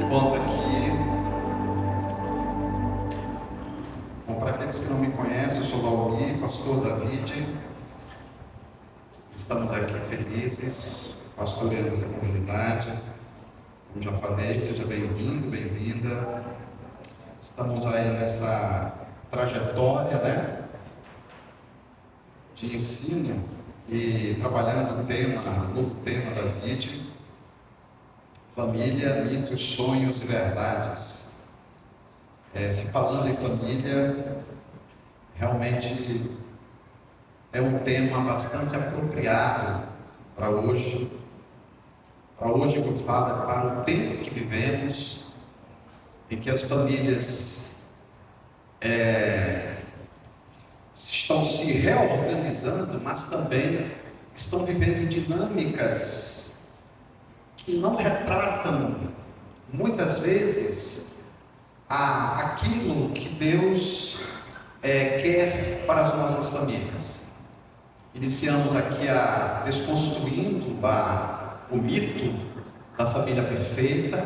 Bom estar aqui. Bom, para aqueles que não me conhecem, eu sou Valgui, pastor David. Estamos aqui felizes, pastoreando essa comunidade. Como já falei, seja bem-vindo, bem-vinda. Estamos aí nessa trajetória, de ensino e trabalhando o novo tema da VID, família, mitos, sonhos e verdades. Se falando em família, realmente é um tema bastante apropriado para hoje. Para hoje que eu falo, é para o tempo que vivemos, em que as famílias estão se reorganizando, mas também estão vivendo dinâmicas que não retratam, muitas vezes, aquilo que Deus quer para as nossas famílias. Iniciamos aqui desconstruindo o mito da família perfeita.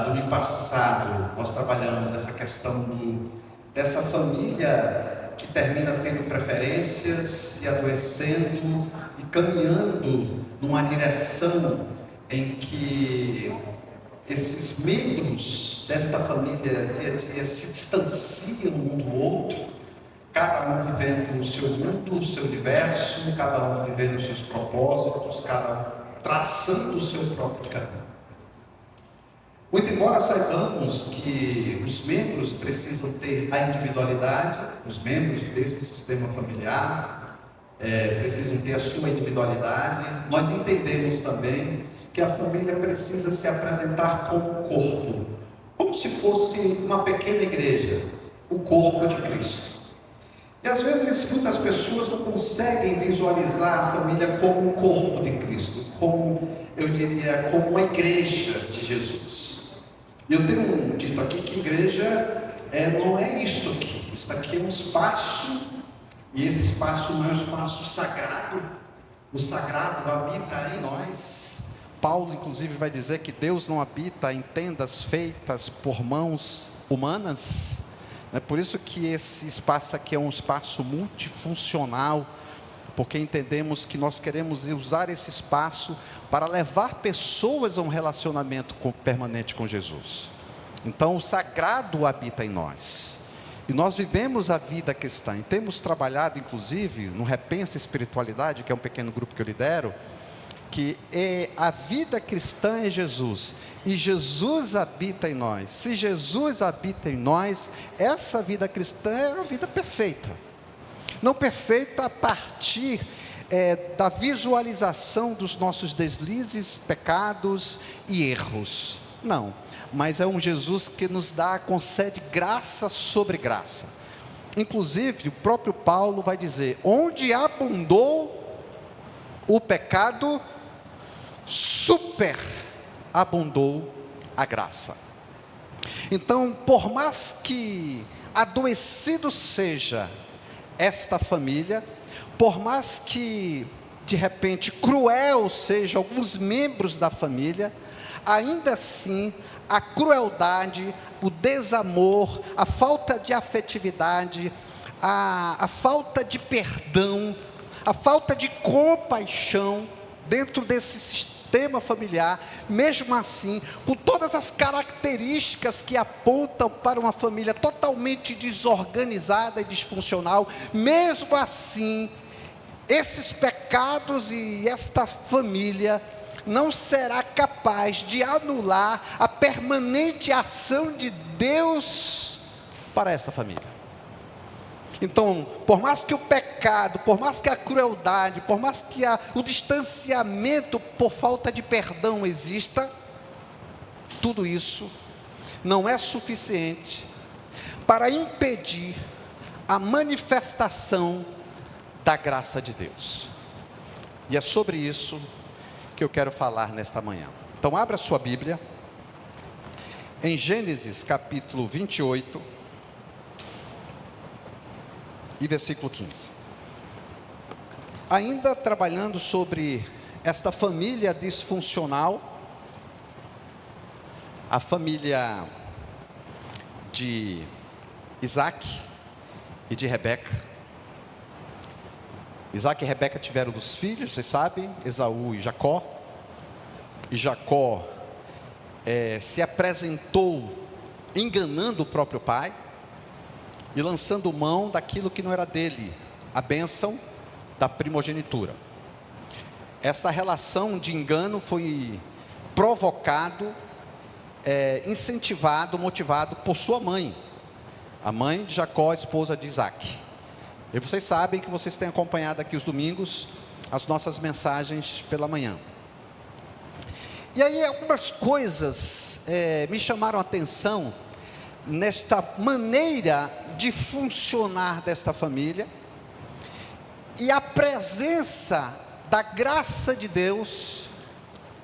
Domingo passado nós trabalhamos essa questão dessa família que termina tendo preferências e adoecendo e caminhando numa direção em que esses membros desta família dia a dia se distanciam um do outro, cada um vivendo o seu mundo, o seu universo, cada um vivendo os seus propósitos, cada um traçando o seu próprio caminho. Muito embora saibamos que os membros precisam ter a individualidade, os membros desse sistema familiar precisam ter a sua individualidade, nós entendemos também que a família precisa se apresentar como corpo, como se fosse uma pequena igreja, o corpo de Cristo. E às vezes muitas pessoas não conseguem visualizar a família como o corpo de Cristo, como uma igreja de Jesus. E eu tenho dito aqui que igreja não é isto aqui. Isso aqui é um espaço, e esse espaço não é um espaço sagrado. O sagrado habita em nós. Paulo, inclusive, vai dizer que Deus não habita em tendas feitas por mãos humanas. É por isso que esse espaço aqui é um espaço multifuncional, porque entendemos que nós queremos usar esse espaço para levar pessoas a um relacionamento permanente com Jesus. Então o sagrado habita em nós, e nós vivemos a vida cristã, e temos trabalhado inclusive no Repensa Espiritualidade, que é um pequeno grupo que eu lidero, que a vida cristã é Jesus, e Jesus habita em nós. Se Jesus habita em nós, essa vida cristã é uma vida perfeita. Não perfeita a partir da visualização dos nossos deslizes, pecados e erros. Não, mas é um Jesus que nos concede graça sobre graça. Inclusive, o próprio Paulo vai dizer: onde abundou o pecado, superabundou a graça. Então, por mais que adoecido seja esta família, por mais que de repente cruel sejam alguns membros da família, ainda assim a crueldade, o desamor, a falta de afetividade, a falta de perdão, a falta de compaixão dentro desse sistema familiar, mesmo assim, com todas as características que apontam para uma família totalmente desorganizada e disfuncional, mesmo assim, esses pecados e esta família não será capaz de anular a permanente ação de Deus para esta família. Então, por mais que o pecado, por mais que a crueldade, por mais que o distanciamento por falta de perdão exista, tudo isso não é suficiente para impedir a manifestação da graça de Deus. E é sobre isso que eu quero falar nesta manhã. Então abra sua Bíblia em Gênesis capítulo 28 e versículo 15. Ainda trabalhando sobre esta família disfuncional, a família de Isaac e de Rebeca. Isaac e Rebeca tiveram 2 filhos, vocês sabem, Esaú e Jacó. E Jacó se apresentou enganando o próprio pai e lançando mão daquilo que não era dele, a bênção da primogenitura. Esta relação de engano foi provocado, incentivado, motivado por sua mãe, a mãe de Jacó, esposa de Isaac. E vocês sabem que vocês têm acompanhado aqui os domingos as nossas mensagens pela manhã. E aí algumas coisas me chamaram a atenção nesta maneira de funcionar desta família e a presença da graça de Deus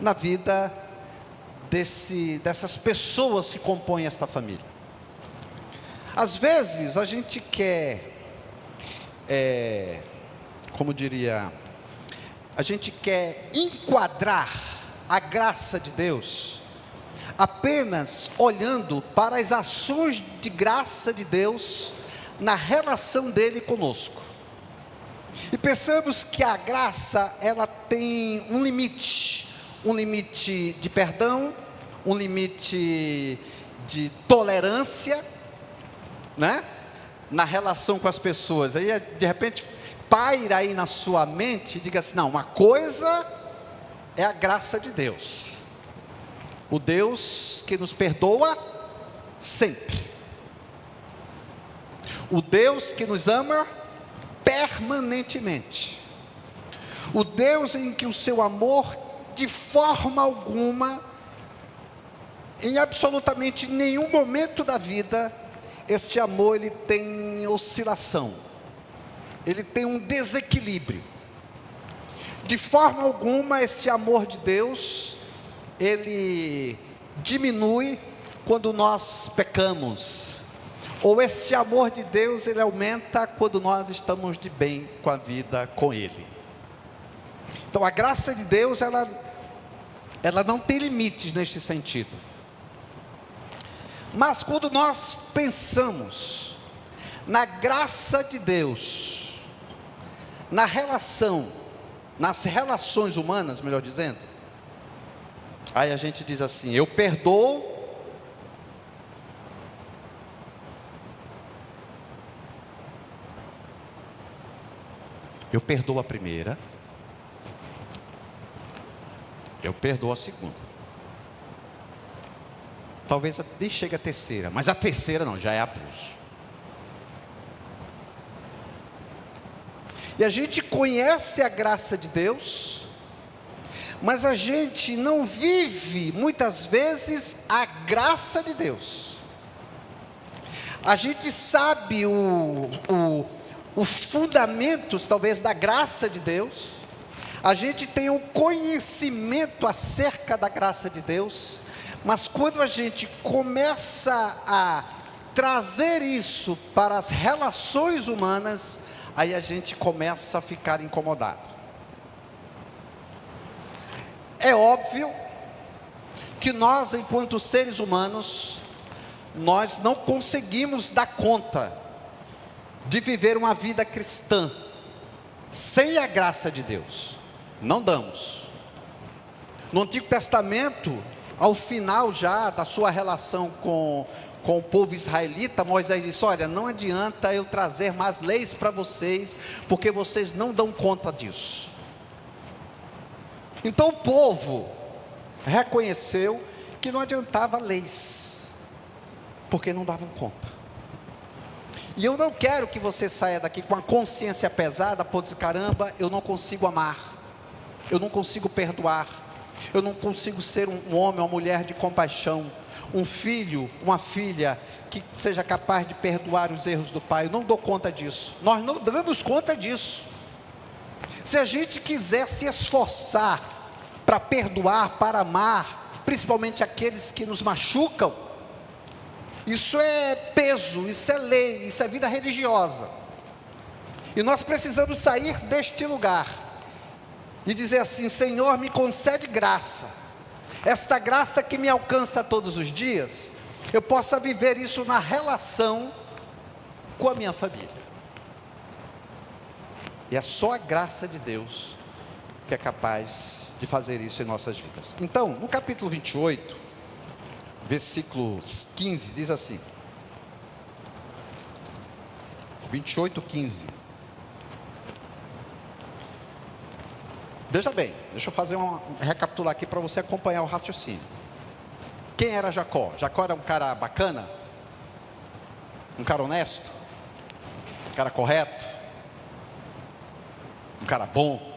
na vida dessas pessoas que compõem esta família. Às vezes a gente quer, a gente quer enquadrar a graça de Deus apenas olhando para as ações de graça de Deus na relação dele conosco. E pensamos que a graça, ela tem um limite de perdão, um limite de tolerância, né? Na relação com as pessoas. Aí de repente paira aí na sua mente e diga assim: não, uma coisa é a graça de Deus, o Deus que nos perdoa sempre, o Deus que nos ama permanentemente, o Deus em que o seu amor, de forma alguma, em absolutamente nenhum momento da vida, este amor ele tem oscilação, ele tem um desequilíbrio. De forma alguma este amor de Deus, ele diminui quando nós pecamos, ou esse amor de Deus ele aumenta quando nós estamos de bem com a vida com Ele. Então a graça de Deus ela não tem limites neste sentido. Mas quando nós pensamos na graça de Deus, nas relações humanas, melhor dizendo, aí a gente diz assim: eu perdoo, a primeira, eu perdoo a segunda. Talvez nem chegue a terceira, mas a terceira não, já é abuso. E a gente conhece a graça de Deus, mas a gente não vive muitas vezes a graça de Deus. A gente sabe os fundamentos talvez da graça de Deus, a gente tem um conhecimento acerca da graça de Deus, mas quando a gente começa a trazer isso para as relações humanas, aí a gente começa a ficar incomodado. É óbvio que nós, enquanto seres humanos, nós não conseguimos dar conta de viver uma vida cristã sem a graça de Deus. Não damos. No Antigo Testamento, ao final já da sua relação com o povo israelita, Moisés disse: olha, não adianta eu trazer mais leis para vocês, porque vocês não dão conta disso. Então o povo reconheceu que não adiantava leis, porque não davam conta. E eu não quero que você saia daqui com a consciência pesada, por dizer: caramba, eu não consigo amar, eu não consigo perdoar, eu não consigo ser um homem, uma mulher de compaixão, um filho, uma filha que seja capaz de perdoar os erros do pai. Eu não dou conta disso. Nós não damos conta disso. Se a gente quiser se esforçar para perdoar, para amar, principalmente aqueles que nos machucam, isso é peso, isso é lei, isso é vida religiosa. E nós precisamos sair deste lugar e dizer assim: Senhor, me concede graça. esta graça que me alcança todos os dias, eu possa viver isso na relação com a minha família. E é só a graça de Deus que é capaz de fazer isso em nossas vidas. Então, no capítulo 28, versículo 15, diz assim, 28:15. Veja bem, deixa eu fazer recapitular aqui para você acompanhar o raciocínio. Quem era Jacó? Jacó era um cara bacana? Um cara honesto? Um cara correto? Um cara bom?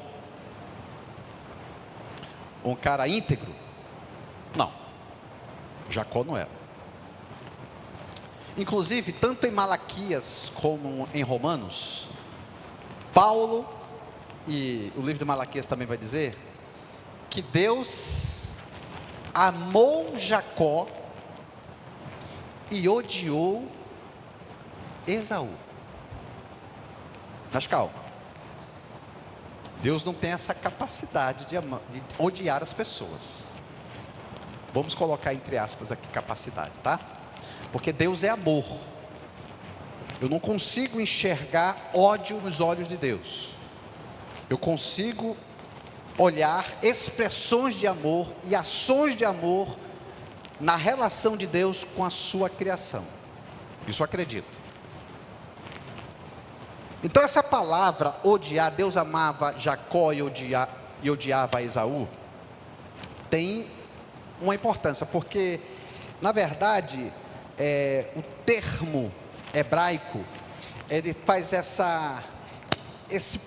Um cara íntegro? Não, Jacó não era. Inclusive, tanto em Malaquias como em Romanos, Paulo, e o livro de Malaquias também vai dizer, que Deus amou Jacó e odiou Esaú. Mas calma, Deus não tem essa capacidade de odiar as pessoas. Vamos colocar entre aspas aqui capacidade, tá? Porque Deus é amor. Eu não consigo enxergar ódio nos olhos de Deus. Eu consigo olhar expressões de amor e ações de amor na relação de Deus com a sua criação. Isso eu acredito. Então essa palavra odiar, Deus amava Jacó e odiava Esaú, tem uma importância, porque na verdade o termo hebraico, ele faz esse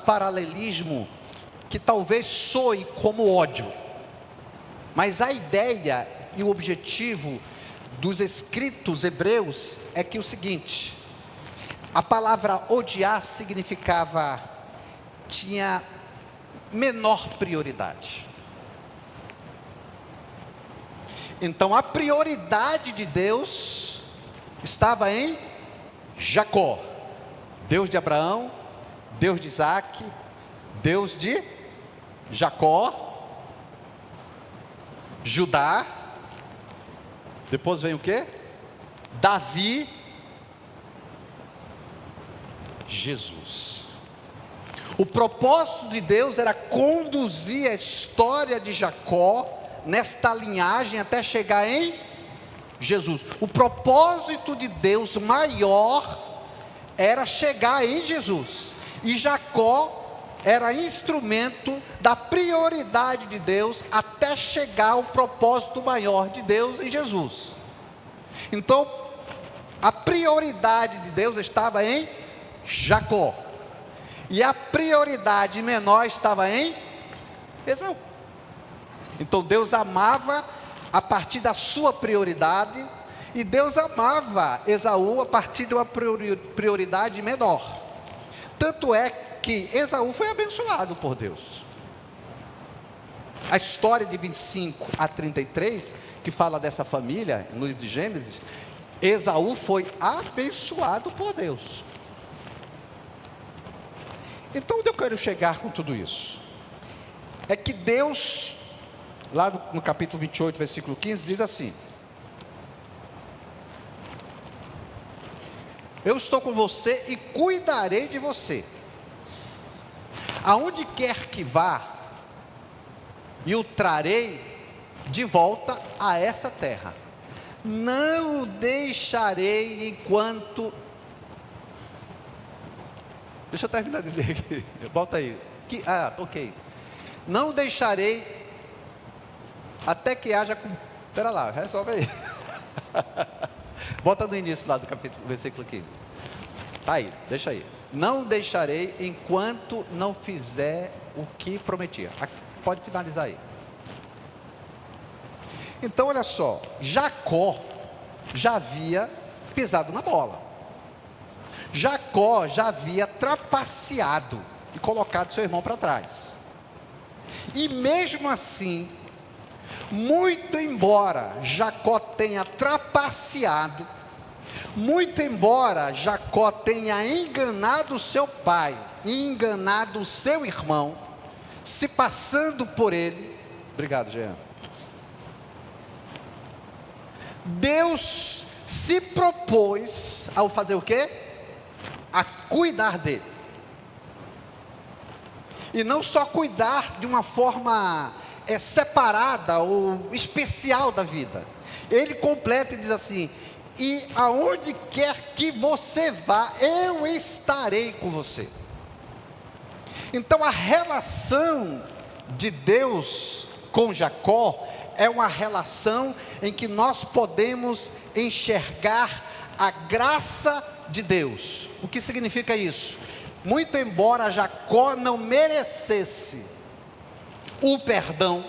paralelismo que talvez soe como ódio, mas a ideia e o objetivo dos escritos hebreus é que o seguinte: a palavra odiar significava, tinha menor prioridade. Então a prioridade de Deus estava em Jacó, Deus de Abraão, Deus de Isaac, Deus de Jacó, Judá, depois vem o quê? Davi, Jesus. O propósito de Deus era conduzir a história de Jacó nesta linhagem até chegar em Jesus. O propósito de Deus maior era chegar em Jesus, e Jacó era instrumento da prioridade de Deus até chegar ao propósito maior de Deus em Jesus. Então a prioridade de Deus estava em Jacó, e a prioridade menor estava em Esaú. Então Deus amava a partir da sua prioridade, e Deus amava Esaú a partir de uma prioridade menor. Tanto é que Esaú foi abençoado por Deus. A história de 25 a 33, que fala dessa família, no livro de Gênesis, Esaú foi abençoado por Deus. Então onde eu quero chegar com tudo isso? É que Deus, lá no capítulo 28, versículo 15, diz assim: eu estou com você e cuidarei de você, aonde quer que vá, e o trarei de volta a essa terra, não o deixarei enquanto... Deixa eu terminar de ler aqui, volta aí, ok, não o deixarei até que haja... Espera lá, resolve aí. Volta no início lá do capítulo, versículo 15. Está aí, deixa aí. Não deixarei enquanto não fizer o que prometia. Pode finalizar aí. Então olha só, Jacó já havia pisado na bola. Jacó já havia trapaceado e colocado seu irmão para trás. E mesmo assim, muito embora Jacó tenha trapaceado, muito embora Jacó tenha enganado seu pai, enganado o seu irmão, se passando por ele, Obrigado, Jean. Deus se propôs ao fazer o quê? A cuidar dele. E não só cuidar de uma forma separada ou especial da vida. Ele completa e diz assim: e aonde quer que você vá, eu estarei com você. Então a relação de Deus com Jacó é uma relação em que nós podemos enxergar a graça de Deus. O que significa isso? Muito embora Jacó não merecesse o perdão,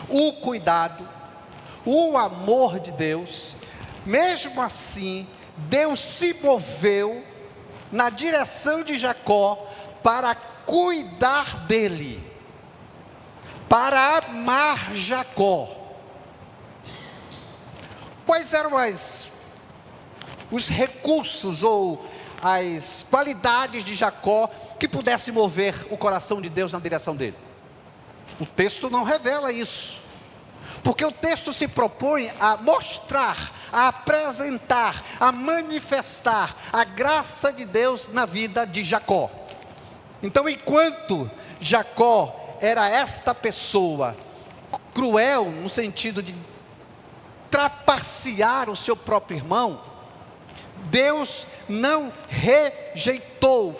o cuidado, o amor de Deus, mesmo assim, Deus se moveu na direção de Jacó para cuidar dele, para amar Jacó. Quais eram os recursos ou as qualidades de Jacó que pudesse mover o coração de Deus na direção dele? O texto não revela isso, porque o texto se propõe a mostrar, a apresentar, a manifestar a graça de Deus na vida de Jacó. Então, enquanto Jacó era esta pessoa cruel, no sentido de trapacear o seu próprio irmão, Deus não rejeitou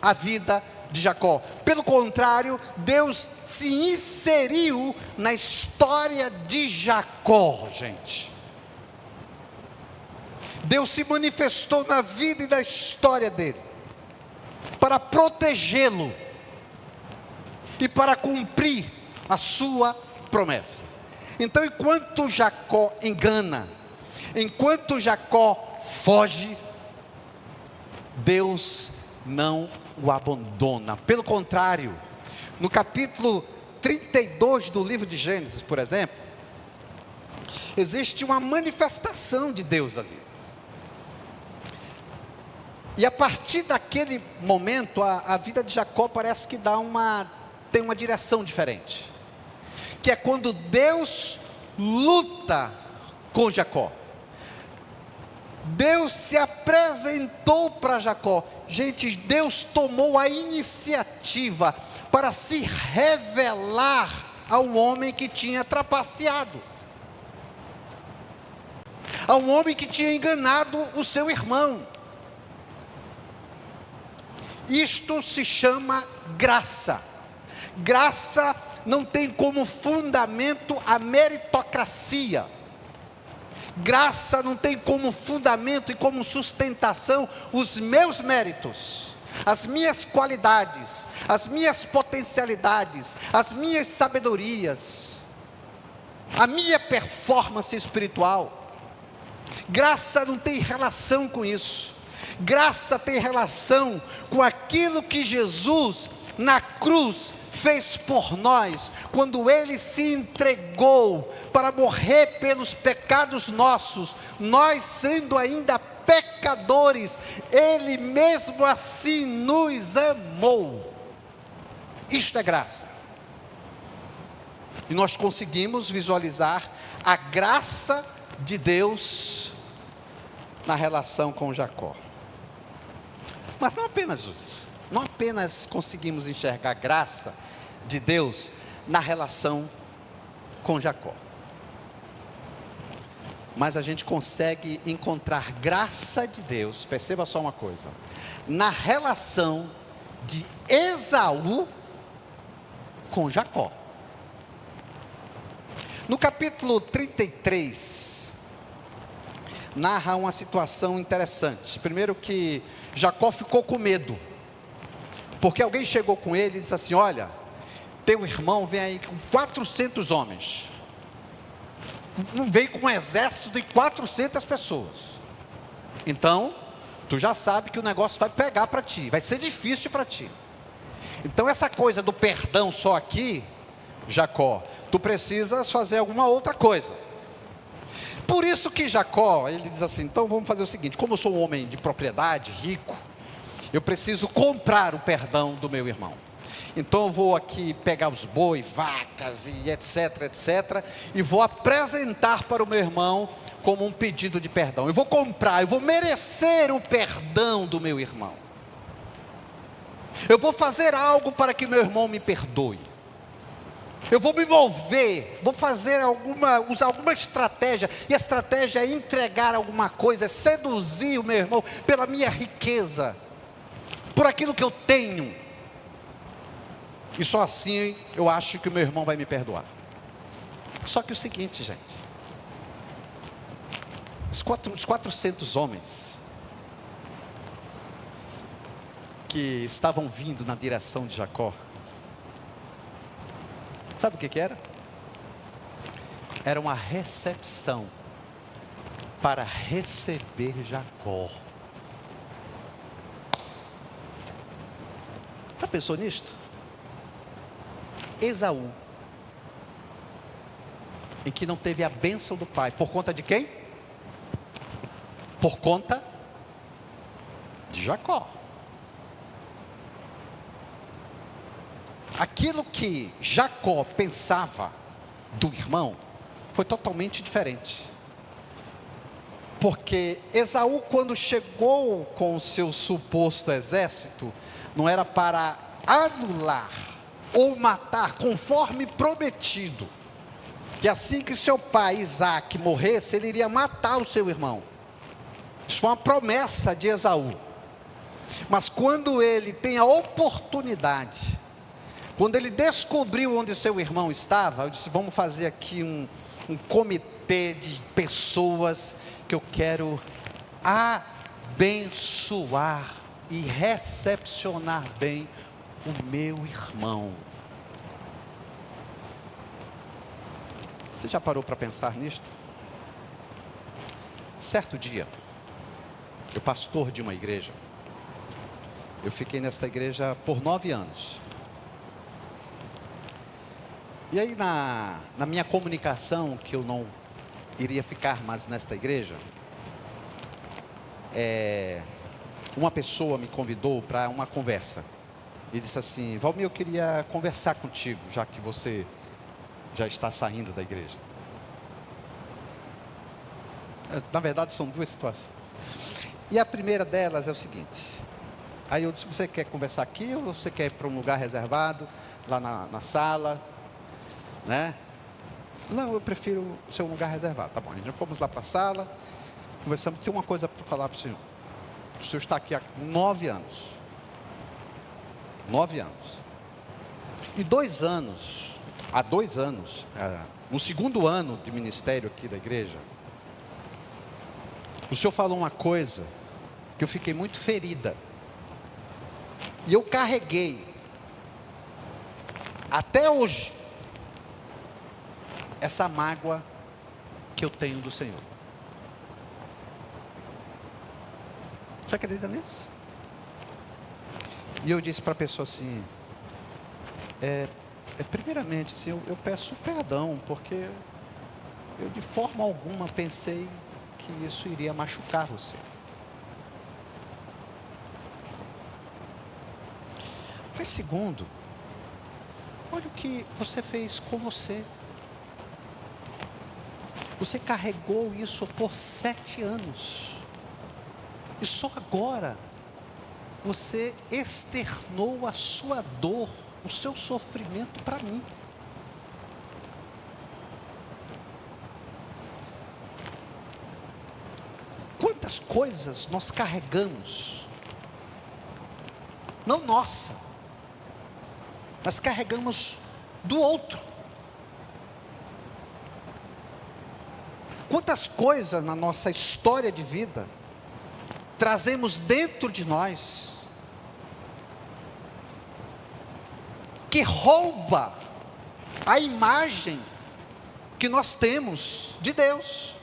a vida de Jacó. Pelo contrário, Deus se inseriu na história de Jacó, gente. Deus se manifestou na vida e na história dele, para protegê-lo e para cumprir a sua promessa. Então, enquanto Jacó engana, enquanto Jacó foge, Deus não o abandona. Pelo contrário, no capítulo 32 do livro de Gênesis, por exemplo, existe uma manifestação de Deus ali. E a partir daquele momento, a vida de Jacó parece que tem uma direção diferente, que é quando Deus luta com Jacó. Deus se apresentou para Jacó. Gente, Deus tomou a iniciativa para se revelar ao homem que tinha trapaceado, ao homem que tinha enganado o seu irmão. Isto se chama graça. Graça não tem como fundamento a meritocracia. Graça não tem como fundamento e como sustentação os meus méritos, as minhas qualidades, as minhas potencialidades, as minhas sabedorias, a minha performance espiritual. Graça não tem relação com isso. Graça tem relação com aquilo que Jesus na cruz fez por nós, quando Ele se entregou para morrer pelos pecados nossos, nós sendo ainda pecadores, Ele mesmo assim nos amou. Isto é graça. E nós conseguimos visualizar a graça de Deus na relação com Jacó. Mas não apenas isso. Não apenas conseguimos enxergar a graça de Deus na relação com Jacó, mas a gente consegue encontrar graça de Deus, perceba só uma coisa, na relação de Esaú com Jacó. No capítulo 33, narra uma situação interessante. Primeiro que Jacó ficou com medo, porque alguém chegou com ele e disse assim: olha, teu irmão vem aí com 400 homens, não veio com um exército de 400 pessoas, então, tu já sabe que o negócio vai pegar para ti, vai ser difícil para ti. Então essa coisa do perdão só aqui, Jacó, tu precisas fazer alguma outra coisa. Por isso que Jacó, ele diz assim: então vamos fazer o seguinte, como eu sou um homem de propriedade, rico, eu preciso comprar o perdão do meu irmão. Então eu vou aqui pegar os bois, vacas e etc, etc, e vou apresentar para o meu irmão como um pedido de perdão. Eu vou comprar, eu vou merecer o perdão do meu irmão. Eu vou fazer algo para que meu irmão me perdoe. Eu vou me mover, vou usar alguma estratégia, e a estratégia é entregar alguma coisa, é seduzir o meu irmão pela minha riqueza, por aquilo que eu tenho. E só assim eu acho que o meu irmão vai me perdoar. Só que o seguinte, gente, os 400 homens que estavam vindo na direção de Jacó, sabe o que era? Era uma recepção para receber Jacó. Já pensou nisto? Esaú, em que não teve a bênção do pai, por conta de quem? Por conta de Jacó. Aquilo que Jacó pensava do irmão foi totalmente diferente. Porque Esaú, quando chegou com o seu suposto exército, não era para anular ou matar, conforme prometido, que assim que seu pai Isaque morresse, ele iria matar o seu irmão. Isso foi uma promessa de Esaú. Mas quando ele tem a oportunidade, quando ele descobriu onde seu irmão estava, eu disse: vamos fazer aqui um comitê de pessoas que eu quero abençoar e recepcionar bem o meu irmão. Você já parou para pensar nisto? Certo dia, eu pastor de uma igreja, eu fiquei nesta igreja por 9 anos. E aí na minha comunicação, que eu não iria ficar mais nesta igreja, uma pessoa me convidou para uma conversa, e disse assim: Valmir, eu queria conversar contigo, já que você já está saindo da igreja. Na verdade são duas situações, e a primeira delas é o seguinte: aí eu disse: você quer conversar aqui, ou você quer ir para um lugar reservado, lá na sala, né? Não, eu prefiro ser um lugar reservado. Tá bom, a gente fomos lá para a sala, conversamos. Tem uma coisa para falar para o senhor. O senhor está aqui há 9 anos. 9 anos. E 2 anos, há 2 anos, no segundo ano de ministério aqui da igreja, o senhor falou uma coisa que eu fiquei muito ferida. E eu carreguei até hoje essa mágoa que eu tenho do Senhor. Você acredita nisso? E eu disse para a pessoa assim: primeiramente, assim, eu peço perdão, porque eu de forma alguma pensei que isso iria machucar você. Mas segundo, olha o que você fez com você. Você carregou isso por 7 anos. E só agora você externou a sua dor, o seu sofrimento para mim. Quantas coisas nós carregamos, não nossa, mas carregamos do outro. Quantas coisas na nossa história de vida trazemos dentro de nós, que rouba a imagem que nós temos de Deus.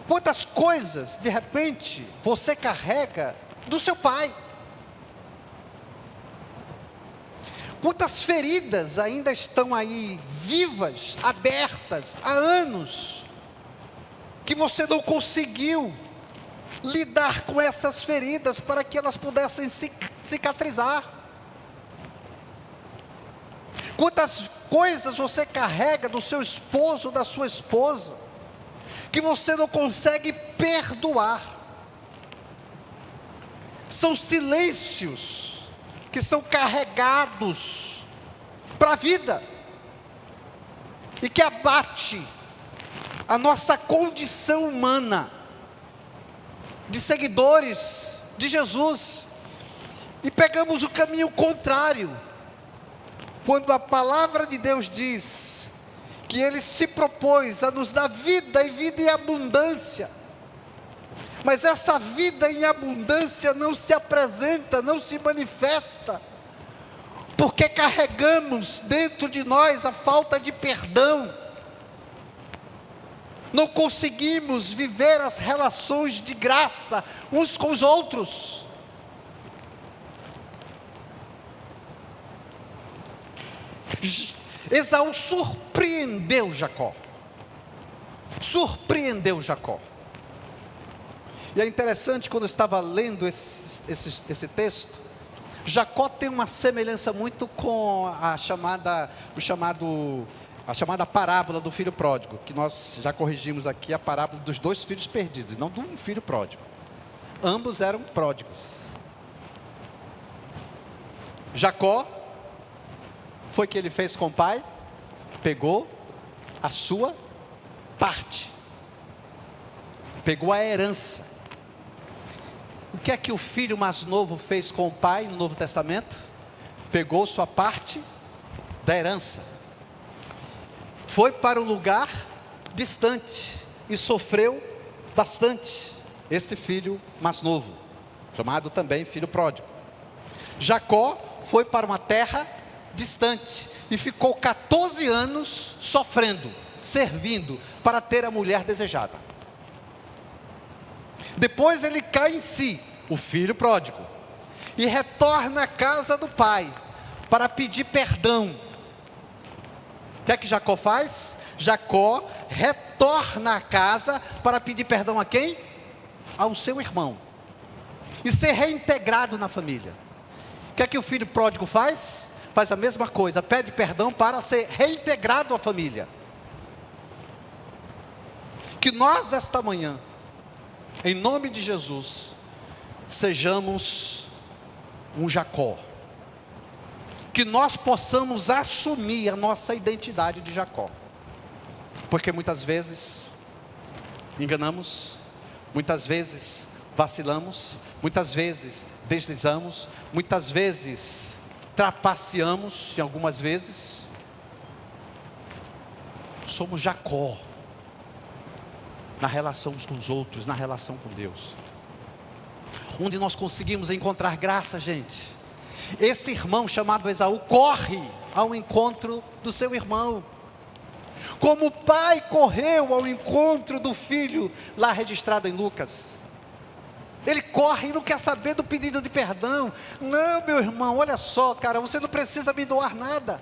Quantas coisas, de repente, você carrega do seu pai. Quantas feridas ainda estão aí, vivas, abertas, há anos, que você não conseguiu lidar com essas feridas, para que elas pudessem cicatrizar. Quantas coisas você carrega do seu esposo, da sua esposa, que você não consegue perdoar. São silêncios que são carregados para a vida e que abate a nossa condição humana de seguidores de Jesus, e pegamos o caminho contrário, quando a palavra de Deus diz que Ele se propôs a nos dar vida e vida em abundância, mas essa vida em abundância não se apresenta, não se manifesta, porque carregamos dentro de nós a falta de perdão, não conseguimos viver as relações de graça uns com os outros. Esaú surpreendeu Jacó. E é interessante, quando eu estava lendo esse texto, Jacó tem uma semelhança muito com a chamada parábola do filho pródigo, que nós já corrigimos aqui, a parábola dos 2 filhos perdidos, não de um filho pródigo. Ambos eram pródigos. Jacó, foi o que ele fez com o pai? Pegou a sua parte, pegou a herança. O que é que o filho mais novo fez com o pai no Novo Testamento? Pegou sua parte da herança, foi para um lugar distante e sofreu bastante. Este filho mais novo, chamado também filho pródigo. Jacó foi para uma terra distante e ficou 14 anos sofrendo, servindo para ter a mulher desejada. Depois ele cai em si, o filho pródigo, e retorna à casa do pai para pedir perdão. O que é que Jacó faz? Jacó retorna à casa para pedir perdão a quem? Ao seu irmão, e ser reintegrado na família. O que é que o filho pródigo faz? Faz a mesma coisa, pede perdão para ser reintegrado à família. Que nós esta manhã, em nome de Jesus, sejamos um Jacó, que nós possamos assumir a nossa identidade de Jacó, porque muitas vezes enganamos, muitas vezes vacilamos, muitas vezes deslizamos, muitas vezes trapaceamos, e algumas vezes somos Jacó na relação uns com os outros, na relação com Deus. Onde nós conseguimos encontrar graça, gente? Esse irmão chamado Esaú corre ao encontro do seu irmão, como o pai correu ao encontro do filho, lá registrado em Lucas. Ele corre e não quer saber do pedido de perdão. Não, meu irmão, olha só, cara, você não precisa me doar nada,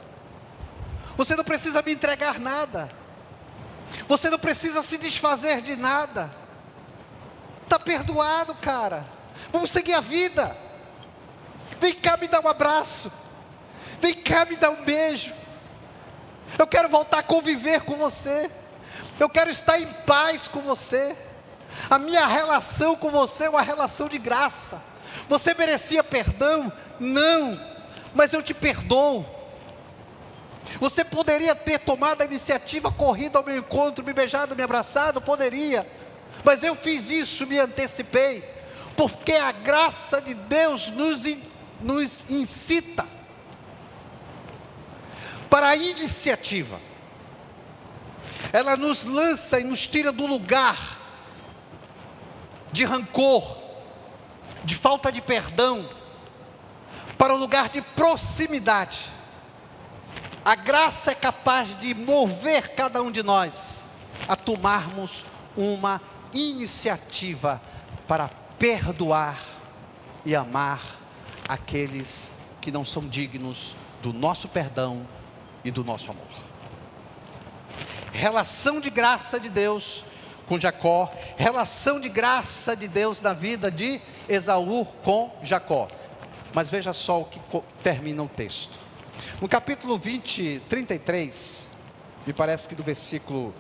você não precisa me entregar nada, você não precisa se desfazer de nada, está perdoado, cara, vamos seguir a vida. Vem cá me dar um abraço, vem cá me dar um beijo, eu quero voltar a conviver com você, eu quero estar em paz com você. A minha relação com você é uma relação de graça. Você merecia perdão? Não, mas eu te perdoo. Você poderia ter tomado a iniciativa, corrido ao meu encontro, me beijado, me abraçado? Poderia, mas eu fiz isso, me antecipei, porque a graça de Deus nos incita para a iniciativa. Ela nos lança e nos tira do lugar de rancor, de falta de perdão, para o lugar de proximidade. A graça é capaz de mover cada um de nós a tomarmos uma iniciativa para perdoar e amar aqueles que não são dignos do nosso perdão e do nosso amor. Relação de graça de Deus com Jacó, relação de graça de Deus na vida de Esaú com Jacó. Mas veja só o que termina o texto. No capítulo 33, me parece que do versículo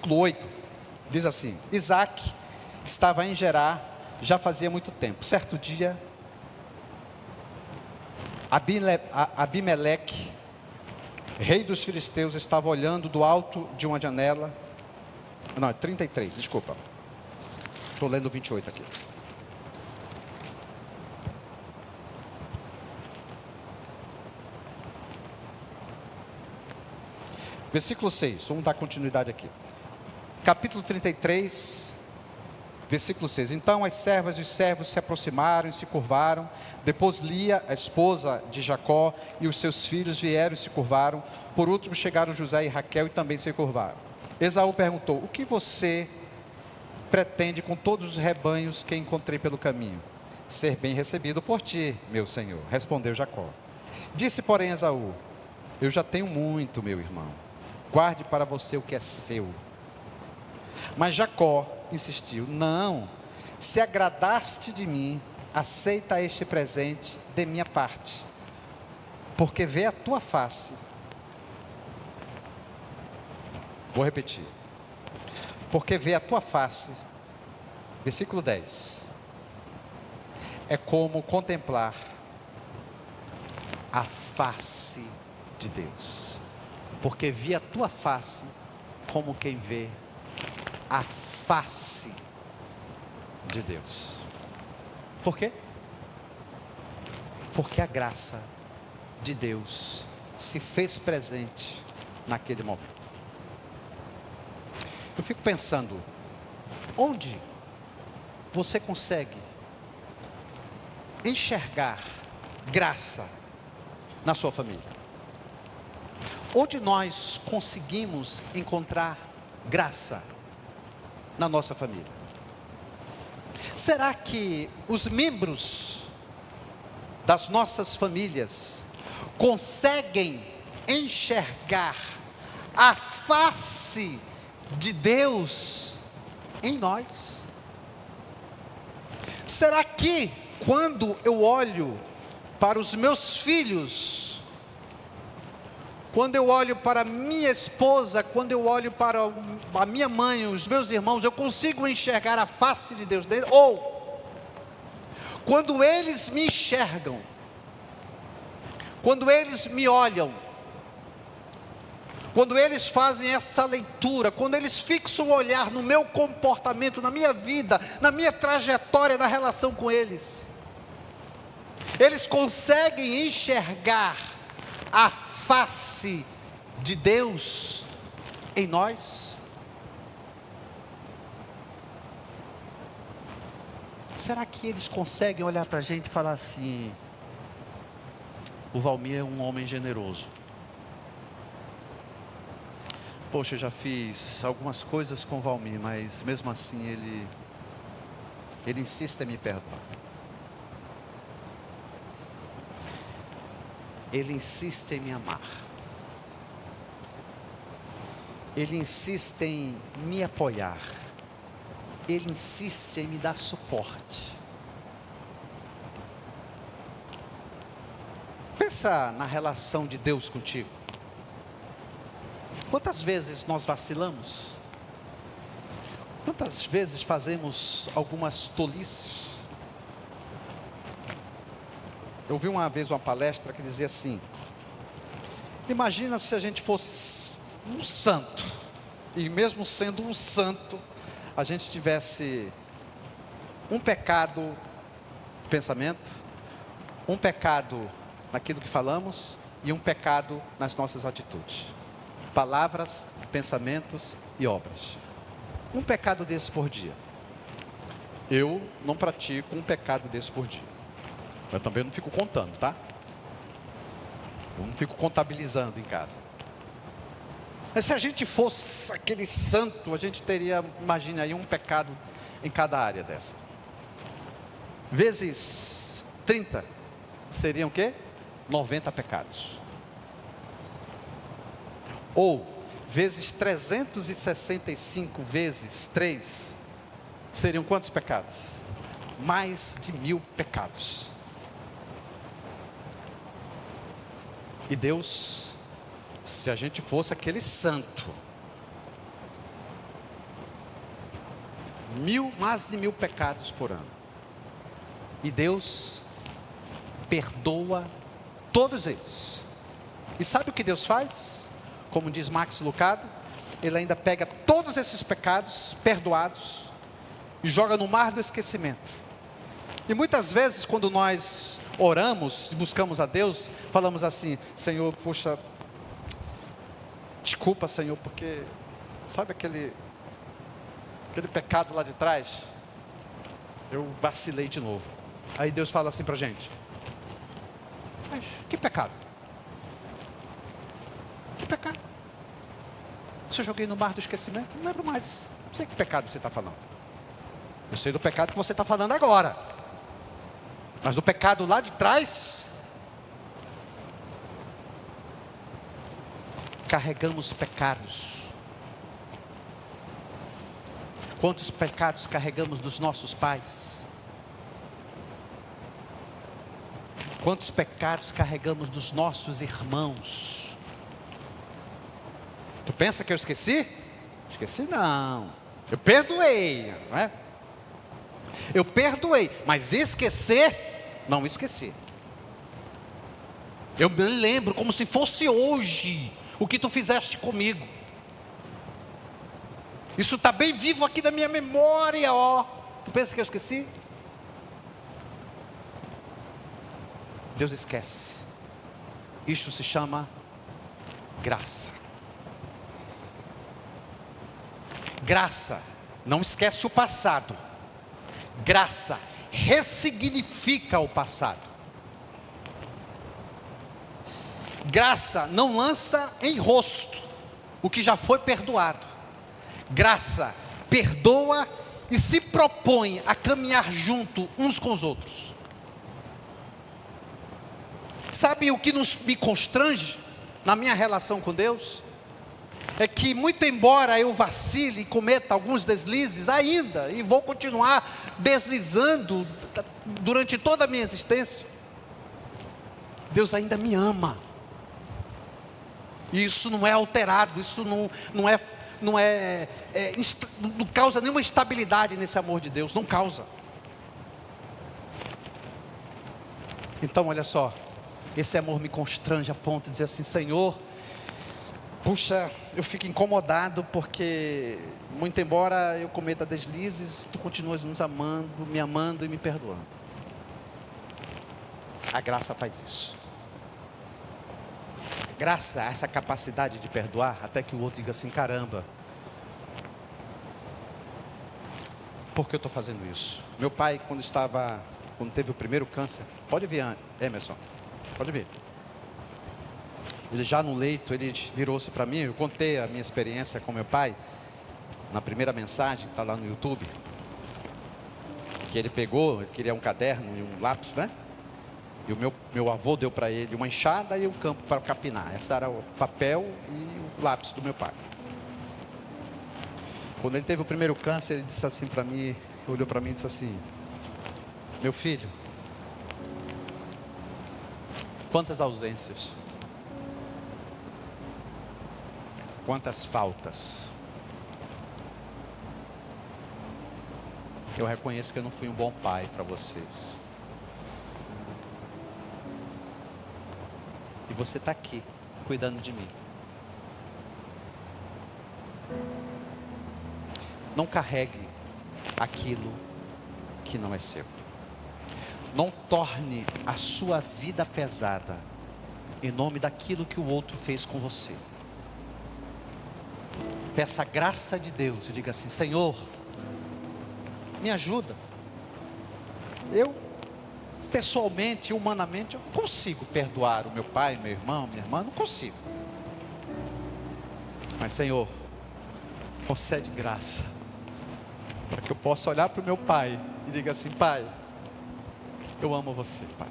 8, diz assim: Isaac estava em Gerar, já fazia muito tempo. Certo dia, Abimeleque, rei dos filisteus, estava olhando do alto de uma janela. Não, 33, desculpa. Estou lendo o 28 aqui. Versículo 6, vamos dar continuidade aqui. Capítulo 33, versículo 6. Então as servas e os servos se aproximaram e se curvaram. Depois Lia, a esposa de Jacó, e os seus filhos vieram e se curvaram. Por último chegaram José e Raquel e também se curvaram. Esaú perguntou: o que você pretende com todos os rebanhos que encontrei pelo caminho? Ser bem recebido por ti, meu senhor, respondeu Jacó. Disse, porém, Esaú: eu já tenho muito, meu irmão. Guarde para você o que é seu. Mas Jacó insistiu: não, se agradaste de mim, aceita este presente de minha parte, porque vê a tua face. Vou repetir. Porque vê a tua face, versículo 10, é como contemplar a face de Deus. Porque vi a tua face como quem vê a face de Deus. Por quê? Porque a graça de Deus se fez presente naquele momento. Eu fico pensando, onde você consegue enxergar graça na sua família? Onde nós conseguimos encontrar graça na nossa família? Será que os membros das nossas famílias conseguem enxergar a face de Deus em nós? Será que quando eu olho para os meus filhos, quando eu olho para minha esposa, quando eu olho para a minha mãe, os meus irmãos, eu consigo enxergar a face de Deus dele? Ou, quando eles me enxergam, quando eles me olham, quando eles fazem essa leitura, quando eles fixam o olhar no meu comportamento, na minha vida, na minha trajetória, na relação com eles, eles conseguem enxergar a face de Deus em nós? Será que eles conseguem olhar para a gente e falar assim: o Valmir é um homem generoso? Poxa, eu já fiz algumas coisas com o Valmir, mas mesmo assim ele insiste em me perdoar. Ele insiste em me amar. Ele insiste em me apoiar. Ele insiste em me dar suporte. Pensa na relação de Deus contigo. Quantas vezes nós vacilamos? Quantas vezes fazemos algumas tolices? Eu vi uma vez uma palestra que dizia assim: imagina se a gente fosse um santo, e mesmo sendo um santo, a gente tivesse um pecado no pensamento, um pecado naquilo que falamos, e um pecado nas nossas atitudes, palavras, pensamentos e obras. Um pecado desse por dia. Eu não pratico um pecado desse por dia. Eu também não fico contando, tá? Eu não fico contabilizando em casa. Mas se a gente fosse aquele santo, a gente teria, imagine aí, um pecado em cada área dessa. Vezes 30, seriam o quê? 90 pecados. Ou, vezes 365 vezes 3, seriam quantos pecados? mais de 1000 pecados. E Deus, se a gente fosse aquele santo, mais de 1000 pecados por ano, e Deus perdoa todos eles. E sabe o que Deus faz? Como diz Max Lucado, Ele ainda pega todos esses pecados perdoados e joga no mar do esquecimento. E muitas vezes quando nós oramos e buscamos a Deus, falamos assim: Senhor, puxa, desculpa, Senhor, porque sabe aquele pecado lá de trás? Eu vacilei de novo. Aí Deus fala assim pra gente: mas que pecado? Que pecado? Se eu joguei no mar do esquecimento, não lembro mais. Não sei que pecado você está falando. Eu sei do pecado que você está falando agora. Mas do pecado lá de trás, carregamos pecados. Quantos pecados carregamos dos nossos pais? Quantos pecados carregamos dos nossos irmãos? Tu pensa que eu esqueci? Esqueci não. Eu perdoei, não é? Eu perdoei, mas esquecer, não esqueci. Eu me lembro como se fosse hoje o que tu fizeste comigo. Isso está bem vivo aqui na minha memória, ó. Tu pensa que eu esqueci? Deus esquece. Isso se chama graça. Graça não esquece o passado. Graça ressignifica o passado. Graça não lança em rosto o que já foi perdoado. Graça perdoa e se propõe a caminhar junto uns com os outros. Sabe o que me constrange na minha relação com Deus? É que muito embora eu vacile e cometa alguns deslizes ainda, e vou continuar deslizando durante toda a minha existência, Deus ainda me ama. E isso não é alterado, isso não causa nenhuma instabilidade nesse amor de Deus, não causa. Então olha só, esse amor me constrange a ponto de dizer assim: Senhor, puxa, eu fico incomodado porque, muito embora eu cometa deslizes, Tu continuas nos amando, me amando e me perdoando. A graça faz isso. A graça, essa capacidade de perdoar, até que o outro diga assim: caramba, por que eu estou fazendo isso? Meu pai, quando teve o primeiro câncer, pode vir, Emerson, pode vir. Ele já no leito, ele virou-se para mim, eu contei a minha experiência com meu pai, na primeira mensagem, que está lá no YouTube, que ele pegou, ele queria um caderno e um lápis, né? E o meu avô deu para ele uma enxada e um campo para capinar. Esse era o papel e o lápis do meu pai. Quando ele teve o primeiro câncer, ele disse assim para mim, olhou para mim e disse assim: meu filho, quantas ausências, quantas faltas. Eu reconheço que eu não fui um bom pai para vocês. E você está aqui, cuidando de mim. Não carregue aquilo que não é seu. Não torne a sua vida pesada em nome daquilo que o outro fez com você. Peça a graça de Deus e diga assim: Senhor, me ajuda. Eu, pessoalmente, humanamente, eu não consigo perdoar o meu pai, meu irmão, minha irmã, não consigo. Mas Senhor, concede graça, para que eu possa olhar para o meu pai e diga assim: pai, eu amo você, pai.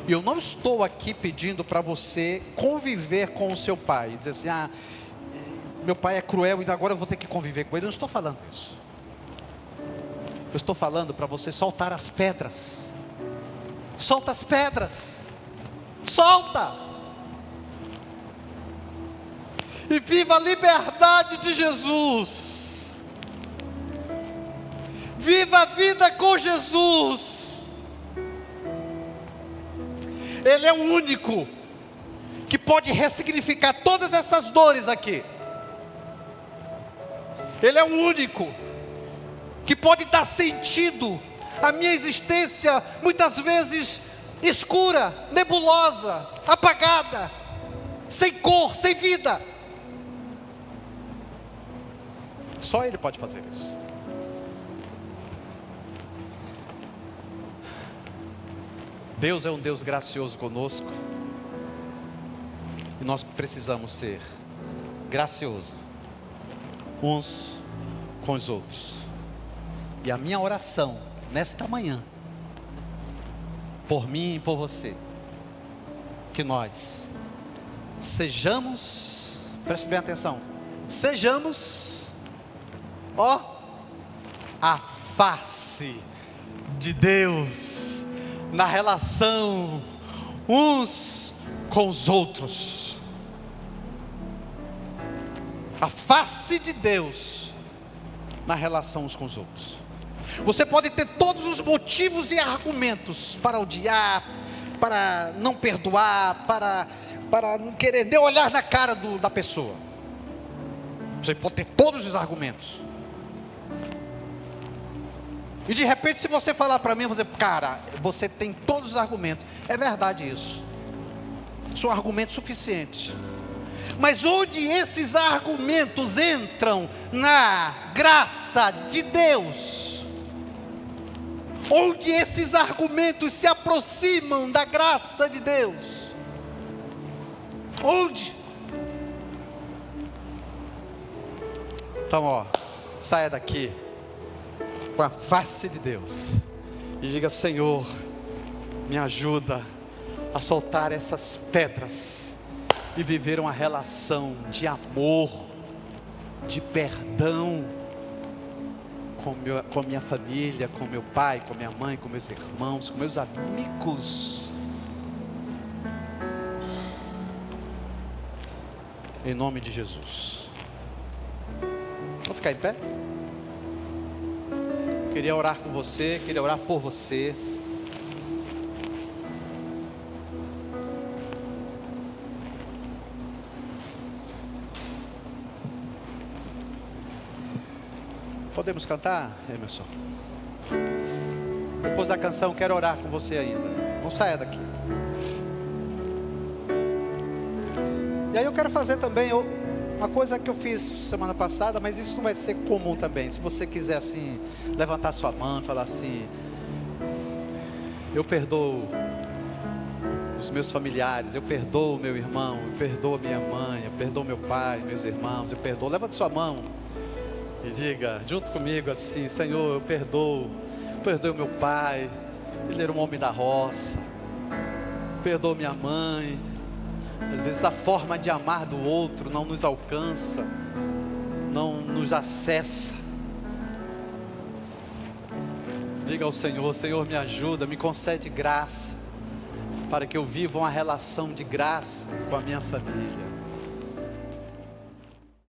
E eu não estou aqui pedindo para você conviver com o seu pai, e dizer assim: meu pai é cruel e agora eu vou ter que conviver com ele. Eu não estou falando isso. Eu estou falando para você soltar as pedras. Solta as pedras. Solta. E viva a liberdade de Jesus. Viva a vida com Jesus. Ele é o único que pode ressignificar todas essas dores aqui. Ele é o único que pode dar sentido à minha existência, muitas vezes escura, nebulosa, apagada, sem cor, sem vida. Só Ele pode fazer isso. Deus é um Deus gracioso conosco, e nós precisamos ser graciosos uns com os outros. E a minha oração nesta manhã, por mim e por você, que nós sejamos, preste bem atenção, sejamos, a face de Deus na relação uns com os outros. A face de Deus na relação uns com os outros. Você pode ter todos os motivos e argumentos para odiar, para não perdoar, para não querer nem olhar na cara da pessoa. Você pode ter todos os argumentos. E de repente, se você falar para mim, você, cara, você tem todos os argumentos. É verdade isso. São argumentos suficientes. Mas onde esses argumentos entram na graça de Deus, onde esses argumentos se aproximam da graça de Deus, onde? Então, saia daqui com a face de Deus e diga: Senhor, me ajuda a soltar essas pedras e viver uma relação de amor, de perdão com minha família, com meu pai, com minha mãe, com meus irmãos, com meus amigos. Em nome de Jesus. Vamos ficar em pé? Queria orar com você, queria orar por você. Podemos cantar, Emerson? Depois da canção, quero orar com você ainda. Não saia daqui. E aí eu quero fazer também uma coisa que eu fiz semana passada, mas isso não vai ser comum também. Se você quiser assim, levantar sua mão e falar assim: eu perdoo os meus familiares, eu perdoo meu irmão, eu perdoo minha mãe, eu perdoo meu pai, meus irmãos, eu perdoo. Levante sua mão e diga junto comigo assim: Senhor, eu perdoo meu pai, ele era um homem da roça, perdoo minha mãe. Às vezes a forma de amar do outro não nos alcança, não nos acessa. Diga ao Senhor: Senhor, me ajuda, me concede graça, para que eu viva uma relação de graça com a minha família.